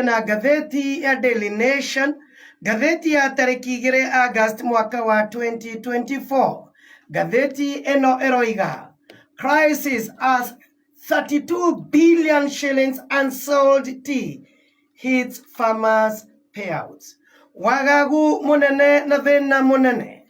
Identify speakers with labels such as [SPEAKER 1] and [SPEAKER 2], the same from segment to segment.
[SPEAKER 1] na gazeti ya Daily Nation, gazeti ya tariki 2 August mwaka wa 2024. Gazeti eno eroiga crisis as 32 billion shillings unsold tea hits farmers payouts. Wagagu munene na thina munene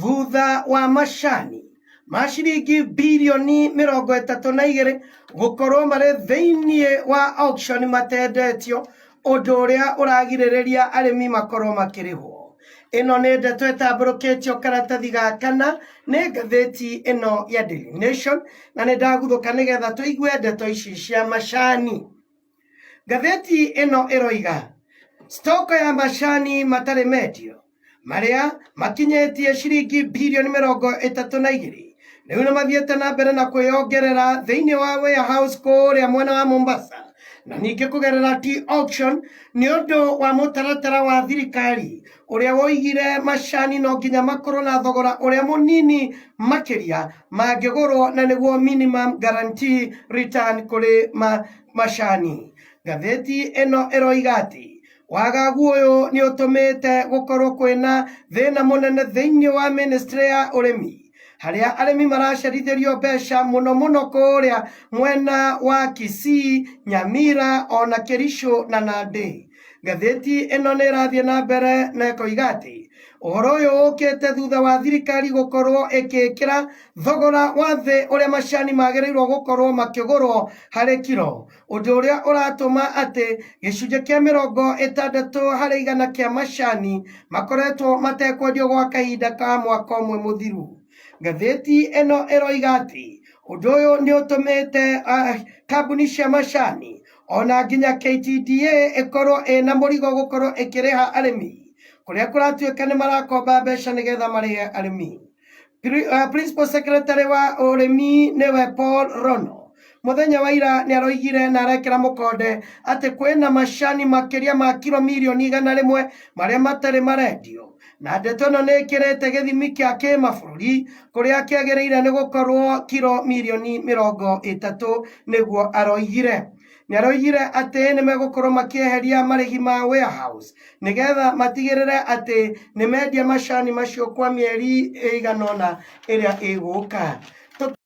[SPEAKER 1] thutha wa macani mashiringi bilioni 32 gukorwo mari thiini wa auction matendetio undu uria uragiriria arimi makorwo makirihwo. Ino ni ndeto itamburukitio karatathi gakana ni gatheti ino ya Daily Nation na ni ndaguthuka nigetha tuigue ndeto ici cia macani. Gatheti ino iroiga stoko ya macani matari medio maria makinyetie shiringi bilioni 32 riu mathiete na mbere na kwiyongerera thiini wa warehouse kuria mwena wa Mombasa na ningi kugerera tea auction ni undu wa mutaratara wa thirikari uria woigire macani no nginya makorwo na thogora uria munini makiria mangigurwo na niguo minimum guarantee return kuri macani. Gatheti eno eroiga ati wagagu uyu ni utumite gukorwo kwina thina munene thiini wa ministry ya urimi haria arimi maracerithirio mbeca muno kuria mwena wa Kisii, Nyamira ona Kericho na Nandi. Gatheti ino ni rathie na mbere na koiga ati uhoro uyu ukite thutha wa thirikari gukorwo ikikira thogora wa thi uria macani magirirwo gukorwo makigurwo hari kilo, undu uria uratuma ati gicunje kia 60 hari 100 kia macani makoretwo matekwendio gwa kahinda ka mwaka umwe muthiru. Gatheti eno eroiga ati undu uyu ni utumite kambuni cia macani ona nginya KTDA ikorwo ina murigo gukorwo ikiriha arimi kuria kuratuika ni marakomba mbeca nigetha marihe arimi. Principal Secretary wa urimi niwe Paul Rono muthenya wa ira ni aroigire na arekera mukonde ati kwina macani makiria ma kilo milioni 100 maria matari marendio na ndeto no nekirete githimi kia kimabũrũri kuria kiagiriire ni gukorwo kilo milioni 30 niguo aroigire. Ni aroigire ati ni megukorwo makieheria marigi ma warehouse nigetha matigirire ati ni mendia macani macio kwa mieri 100 iria iguka.